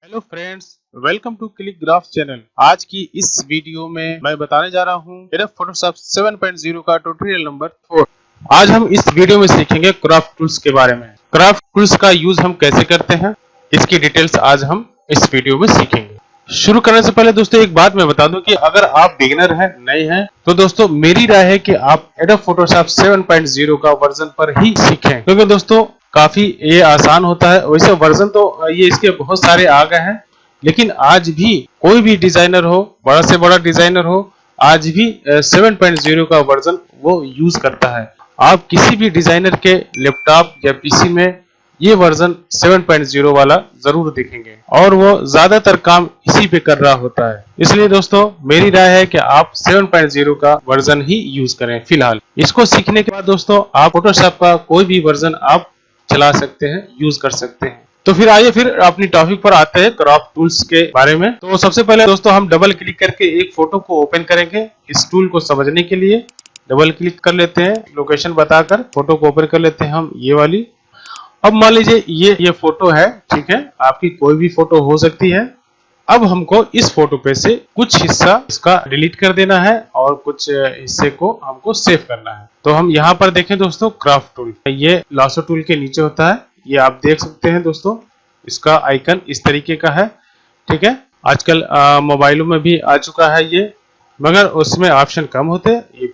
Hello friends, welcome to click graph channel. आज की इस वीडियो में मैं बताने जा रहा हूँ एडोब फोटोशॉप 7.0 का ट्यूटोरियल नंबर 4। आज हम इस वीडियो में सीखेंगे क्राफ्ट टूल्स के बारे में। क्राफ्ट टूल्स का यूज हम कैसे करते हैं, इसकी डिटेल्स आज हम इस वीडियो में सीखेंगे। शुरू करने से पहले दोस्तों एक बात मैं बता दूं कि अगर आप बिगिनर हैं, नए हैं, तो दोस्तों मेरी राय है कि आप एडोब फोटोशॉप 7.0 का वर्जन पर ही सीखें, क्योंकि दोस्तों काफी ये आसान होता है। वैसे वर्जन तो ये इसके बहुत सारे आ गए हैं, लेकिन आज भी कोई भी डिजाइनर हो, बड़ा से बड़ा डिजाइनर हो, आज भी 7.0 का वर्जन वो यूज करता है। आप किसी भी डिजाइनर के लैपटॉप या पीसी में ये वर्जन 7.0 वाला जरूर देखेंगे और वो ज्यादातर काम इसी पे कर रहा होता है। इसलिए दोस्तों मेरी राय है कि आप 7.0 का वर्जन ही यूज करें फिलहाल। इसको सीखने के बाद दोस्तों आप फोटोशॉप का कोई भी वर्जन आप चला सकते हैं, यूज कर सकते हैं। तो फिर आइए फिर अपनी टॉपिक पर आते हैं, क्राफ्ट टूल्स के बारे में। तो सबसे पहले दोस्तों हम डबल क्लिक करके एक फोटो को ओपन करेंगे। इस टूल को समझने के लिए डबल क्लिक कर लेते हैं, लोकेशन बताकर फोटो को ओपन कर लेते हैं हम ये वाली। अब मान लीजिए ये फोटो है, ठीक है, आपकी कोई भी फोटो हो सकती है। अब हमको इस फोटो पे से कुछ हिस्सा इसका डिलीट कर देना है और कुछ हिस्से को हमको सेव करना है। तो हम यहाँ पर देखें दोस्तों, क्राफ्ट टूल, ये लासो टूल के नीचे होता है, ये आप देख सकते हैं दोस्तों। इसका आइकन इस तरीके का है, ठीक है। आजकल मोबाइलों में भी आ चुका है ये, मगर उसमें ऑप्शन कम होते हैं। ये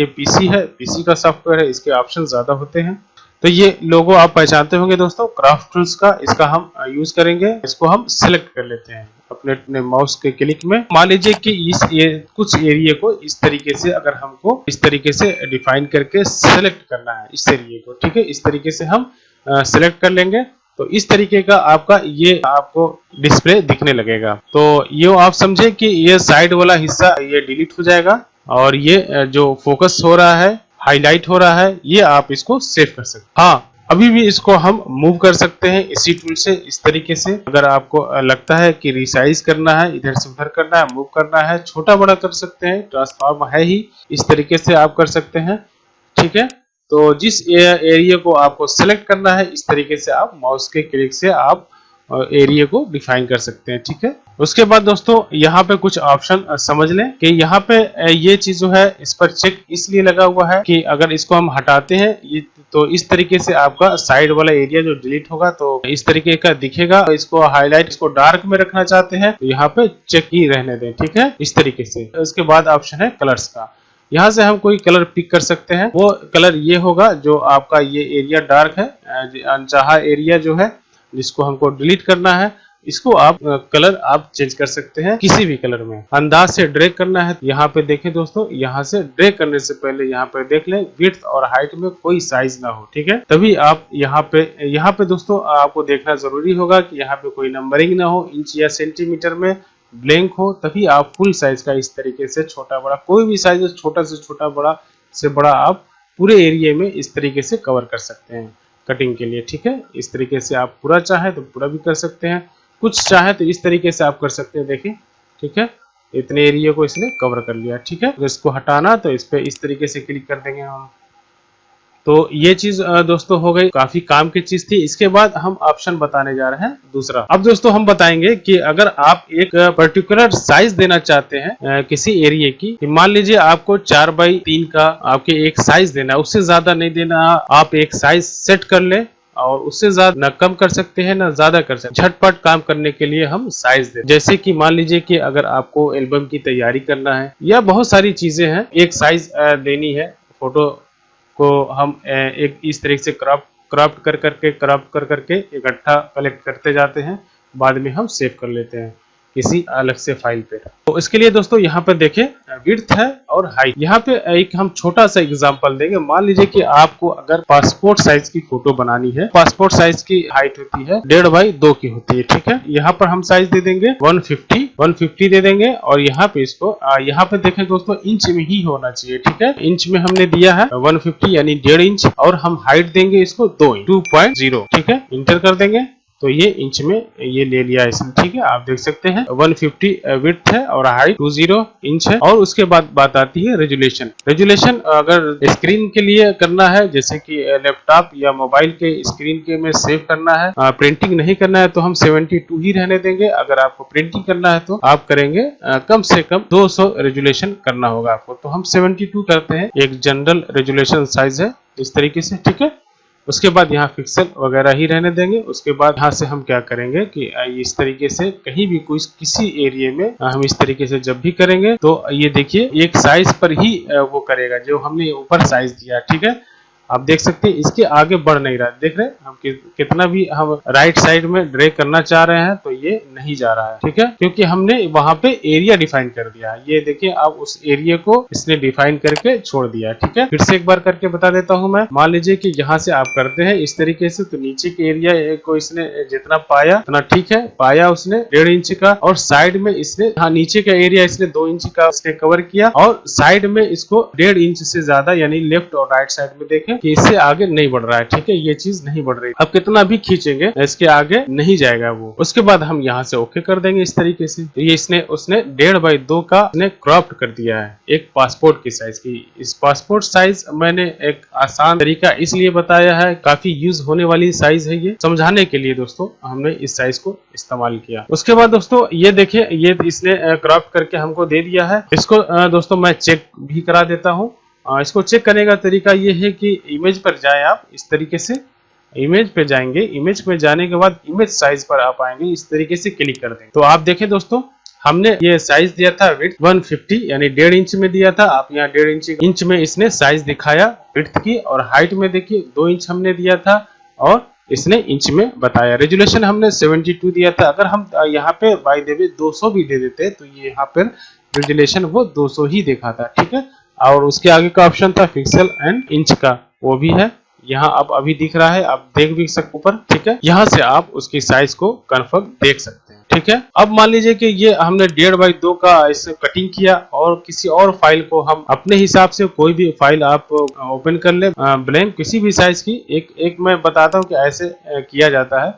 पीसी है, पीसी का सॉफ्टवेयर है, इसके ऑप्शन ज्यादा होते हैं। तो ये लोगो आप पहचानते होंगे दोस्तों क्राफ्ट टूल्स का, इसका हम यूज करेंगे। इसको हम सिलेक्ट कर लेते हैं अपने माउस के क्लिक में। मान लीजिए कि ये कुछ एरिया को इस तरीके से, अगर हमको इस तरीके से डिफाइन करके सिलेक्ट करना है इस एरिया को, ठीक है, इस तरीके से हम सिलेक्ट कर लेंगे। तो इस तरीके का आपका ये आपको डिस्प्ले दिखने लगेगा। तो ये आप समझे कि ये साइड वाला हिस्सा ये डिलीट हो जाएगा और ये जो फोकस हो रहा है, हाईलाइट हो रहा है, ये आप इसको सेव कर सकते हैं। हाँ, अभी भी इसको हम मूव कर सकते हैं इसी टूल से, इस तरीके से। अगर आपको लगता है कि रिसाइज करना है, इधर से उधर करना है, मूव करना है, छोटा बड़ा कर सकते हैं, ट्रांसफॉर्म है ही, इस तरीके से आप कर सकते हैं, ठीक है। तो जिस एरिया को आपको सेलेक्ट करना है, इस तरीके से आप माउस के क्लिक से आप एरिया को डिफाइन कर सकते हैं, ठीक है। उसके बाद दोस्तों यहाँ पे कुछ ऑप्शन समझ लें कि यहाँ पे ये चीज जो है इस पर चेक इसलिए लगा हुआ है कि अगर इसको हम हटाते हैं ये, तो इस तरीके से आपका साइड वाला एरिया जो डिलीट होगा तो इस तरीके का दिखेगा। इसको हाईलाइट, इसको डार्क में रखना चाहते हैं तो यहाँ पे चेक ही रहने दें, ठीक है, इस तरीके से। उसके बाद ऑप्शन है कलर्स का, यहाँ से हम कोई कलर पिक कर सकते हैं। वो कलर ये होगा जो आपका ये एरिया डार्क है, अनचाहा एरिया जो है जिसको हमको डिलीट करना है, इसको आप कलर आप चेंज कर सकते हैं किसी भी कलर में। अंदाज से ड्रैग करना है, यहाँ पे देखें दोस्तों, यहाँ से ड्रैग करने से पहले यहाँ पे देख लें विड्थ और हाइट में कोई साइज ना हो, ठीक है। तभी आप यहाँ पे दोस्तों आपको देखना जरूरी होगा कि यहाँ पे कोई नंबरिंग ना हो, इंच या सेंटीमीटर में ब्लैंक हो, तभी आप फुल साइज का इस तरीके से छोटा बड़ा कोई भी साइज, छोटा से छोटा, बड़ा से बड़ा आप पूरे एरिया में इस तरीके से कवर कर सकते हैं कटिंग के लिए, ठीक है। इस तरीके से आप पूरा चाहे तो पूरा भी कर सकते हैं, कुछ चाहे तो इस तरीके से आप कर सकते हैं, देखिए, ठीक है। इतने एरिया को इसने कवर कर लिया, ठीक है। अगर इसको हटाना तो इस पे इस तरीके से क्लिक कर देंगे हम। तो ये चीज दोस्तों हो गई, काफी काम की चीज थी। इसके बाद हम ऑप्शन बताने जा रहे हैं दूसरा। अब दोस्तों हम बताएंगे कि अगर आप एक पर्टिकुलर साइज देना चाहते हैं किसी एरिया की, मान लीजिए आपको 4x3 का आपके एक साइज देना है, उससे ज्यादा नहीं देना, आप एक साइज सेट कर ले और उससे ज्यादा न कम कर सकते हैं न ज्यादा कर सकते हैं। झटपट काम करने के लिए हम साइज दें, जैसे कि मान लीजिए कि अगर आपको एल्बम की तैयारी करना है या बहुत सारी चीजें हैं, एक साइज देनी है, फोटो को हम एक इस तरीके से क्रॉप कर करके इकट्ठा कलेक्ट करते जाते हैं, बाद में हम सेव कर लेते हैं किसी अलग से फाइल पे। तो इसके लिए दोस्तों यहाँ पर देखें विड्थ है और हाइट। यहाँ पे एक हम छोटा सा एग्जांपल देंगे। मान लीजिए कि आपको अगर पासपोर्ट साइज की फोटो बनानी है, पासपोर्ट साइज की हाइट होती है 1.5x2 की होती है, ठीक है। यहाँ पर हम साइज दे देंगे 150 दे देंगे और यहाँ पे इसको यहाँ पे देखें दोस्तों इंच में ही होना चाहिए, ठीक है। इंच में हमने दिया है 150 यानी 1.5 इंच और हम हाइट देंगे इसको 2.0, ठीक है। इंटर कर देंगे तो ये इंच में ये ले लिया इसने, ठीक है। आप देख सकते हैं 150 विड्थ है और हाइट 20 इंच है। और उसके बाद बात आती है रेजुलेशन। रेजुलेशन अगर स्क्रीन के लिए करना है, जैसे कि लैपटॉप या मोबाइल के स्क्रीन के में सेव करना है, प्रिंटिंग नहीं करना है, तो हम 72 ही रहने देंगे। अगर आपको प्रिंटिंग करना है तो आप करेंगे कम से कम 200 रेजुलेशन करना होगा आपको, तो हम 72 करते हैं। एक जनरल रेजुलेशन साइज है इस तरीके से, ठीक है। उसके बाद यहाँ पिक्सल वगैरह ही रहने देंगे। उसके बाद यहाँ से हम क्या करेंगे कि इस तरीके से कहीं भी कोई किसी एरिया में हम इस तरीके से जब भी करेंगे तो ये देखिए एक साइज पर ही वो करेगा जो हमने ऊपर साइज दिया, ठीक है। आप देख सकते हैं इसके आगे बढ़ नहीं रहा है, देख रहे हैं हम कितना भी हम राइट साइड में ड्रैग करना चाह रहे हैं तो ये नहीं जा रहा है, ठीक है, क्योंकि हमने वहां पे एरिया डिफाइन कर दिया। ये देखिए अब उस एरिया को इसने डिफाइन करके छोड़ दिया, ठीक है। फिर से एक बार करके बता देता हूं मैं। मान लीजिए कि यहाँ से आप करते हैं इस तरीके से, तो नीचे के एरिया को इसने जितना पाया उतना ठीक है, पाया उसने 1.5 इंच का, और साइड में इसने हाँ नीचे का एरिया इसने 2 इंच का इसने कवर किया, और साइड में इसको 1.5 इंच से ज्यादा यानी लेफ्ट और राइट साइड में देखें कि इससे आगे नहीं बढ़ रहा है, ठीक है, ये चीज नहीं बढ़ रही। अब कितना भी खींचेंगे इसके आगे नहीं जाएगा वो। उसके बाद हम यहाँ से ओके कर देंगे इस तरीके से। तो ये उसने 1.5x2 का क्रॉप कर दिया है एक पासपोर्ट की साइज की। इस पासपोर्ट साइज मैंने एक आसान तरीका इसलिए बताया है, काफी यूज होने वाली साइज है ये, समझाने के लिए दोस्तों हमने इस साइज को इस्तेमाल किया। उसके बाद दोस्तों ये देखिए ये इसने क्रॉप करके हमको दे दिया है। इसको दोस्तों मैं चेक भी करा देता हूँ। इसको चेक करने का तरीका ये है कि इमेज पर जाएं आप इस तरीके से, इमेज पे जाएंगे, इमेज पे जाने के बाद इमेज साइज पर आप आएंगे, इस तरीके से क्लिक कर देंगे। तो आप देखें दोस्तों हमने ये साइज दिया था विड्थ 150 यानी 1.5 इंच में दिया था। आप यहाँ 1.5 इंच में इसने साइज दिखाया विड्थ की, और हाइट में देखिए 2 इंच हमने दिया था और इसने इंच में बताया। रेजुलेशन हमने 72 दिया था। अगर हम यहाँ पे बाय द वे 200 भी दे देते तो ये यहाँ पर रेजुलेशन वो 200 ही देखा था, ठीक है। और उसके आगे का ऑप्शन था पिक्सल एंड इंच का, वो भी है यहाँ अब अभी दिख रहा है, आप देख भी सकते ऊपर, ठीक है। यहाँ से आप उसकी साइज को कंफर्म देख सकते हैं, ठीक है। अब मान लीजिए कि ये हमने 1.5x2 का इसे कटिंग किया, और किसी और फाइल को हम अपने हिसाब से कोई भी फाइल आप ओपन कर ले ब्लैंक किसी भी साइज की, एक मैं बताता हूँ कि ऐसे किया जाता है।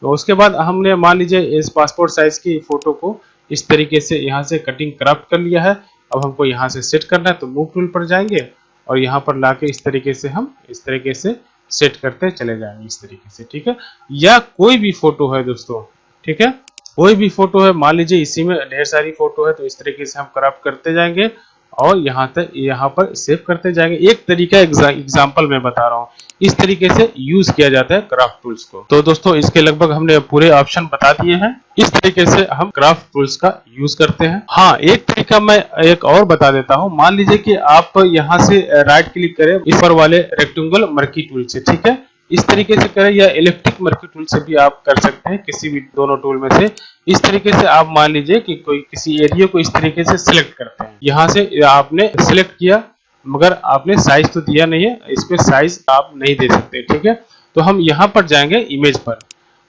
तो उसके बाद हमने मान लीजिए इस पासपोर्ट साइज की फोटो को इस तरीके से यहाँ से कटिंग क्राफ्ट कर लिया है। अब हमको यहाँ से सेट करना है तो मूव टूल पर जाएंगे और यहाँ पर लाके इस तरीके से हम इस तरीके से सेट करते चले जाएंगे इस तरीके से, ठीक है। या कोई भी फोटो है दोस्तों, ठीक है, कोई भी फोटो है, मान लीजिए इसी में ढेर सारी फोटो है, तो इस तरीके से हम क्रॉप करते जाएंगे और यहाँ पर सेव करते जाएंगे। एक तरीका एग्जांपल मैं बता रहा हूँ, इस तरीके से यूज किया जाता है क्राफ्ट टूल्स को। तो दोस्तों इसके लगभग हमने पूरे ऑप्शन बता दिए हैं, इस तरीके से हम क्राफ्ट टूल्स का यूज करते हैं। हाँ एक तरीका मैं एक और बता देता हूँ। मान लीजिए कि आप यहाँ से राइट क्लिक करें इस पर वाले रेक्टेंगल मर्की टूल से, ठीक है, इस तरीके से करें, या इलेक्ट्रिक मर्की टूल से भी आप कर सकते हैं, किसी भी दोनों टूल में से। इस तरीके से आप मान लीजिए कि कोई किसी एरिया को इस तरीके से सिलेक्ट करते हैं, यहाँ से आपने सिलेक्ट किया मगर आपने साइज तो दिया नहीं है, इस पे साइज आप नहीं दे सकते, ठीक है। तो हम यहाँ पर जाएंगे इमेज पर,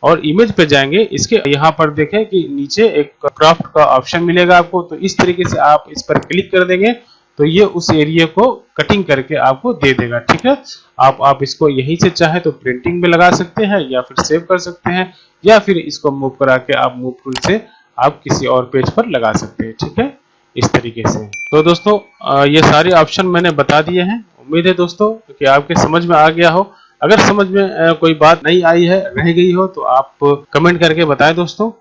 और इमेज पे जाएंगे, इसके यहाँ पर देखें कि नीचे एक क्राफ्ट का ऑप्शन मिलेगा आपको, तो इस तरीके से आप इस पर क्लिक कर देंगे तो ये उस एरिया को कटिंग करके आपको दे देगा, ठीक है। आप इसको यहीं से चाहे तो प्रिंटिंग में लगा सकते हैं, या फिर सेव कर सकते हैं, या फिर इसको मूव करा के आप मूव टूल से आप किसी और पेज पर लगा सकते हैं, ठीक है, इस तरीके से। तो दोस्तों ये सारे ऑप्शन मैंने बता दिए हैं। उम्मीद है दोस्तों कि आपके समझ में आ गया हो। अगर समझ में कोई बात नहीं आई है, रह गई हो, तो आप कमेंट करके बताएं दोस्तों,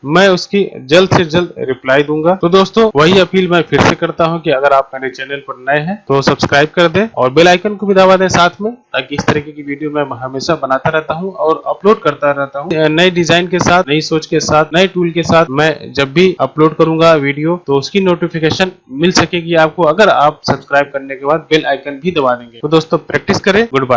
मैं उसकी जल्द से जल्द रिप्लाई दूंगा। तो दोस्तों वही अपील मैं फिर से करता हूं कि अगर आप मेरे चैनल पर नए हैं तो सब्सक्राइब कर दें और बेल आइकन को भी दबा दें साथ में, ताकि इस तरीके की वीडियो मैं हमेशा बनाता रहता हूं और अपलोड करता रहता हूं नए डिजाइन के साथ, नई सोच के साथ, नए टूल के साथ। मैं जब भी अपलोड करूंगा वीडियो तो उसकी नोटिफिकेशन मिल सकेगी आपको, अगर आप सब्सक्राइब करने के बाद बेल आइकन भी दबा देंगे। तो दोस्तों प्रैक्टिस करें। Good bye.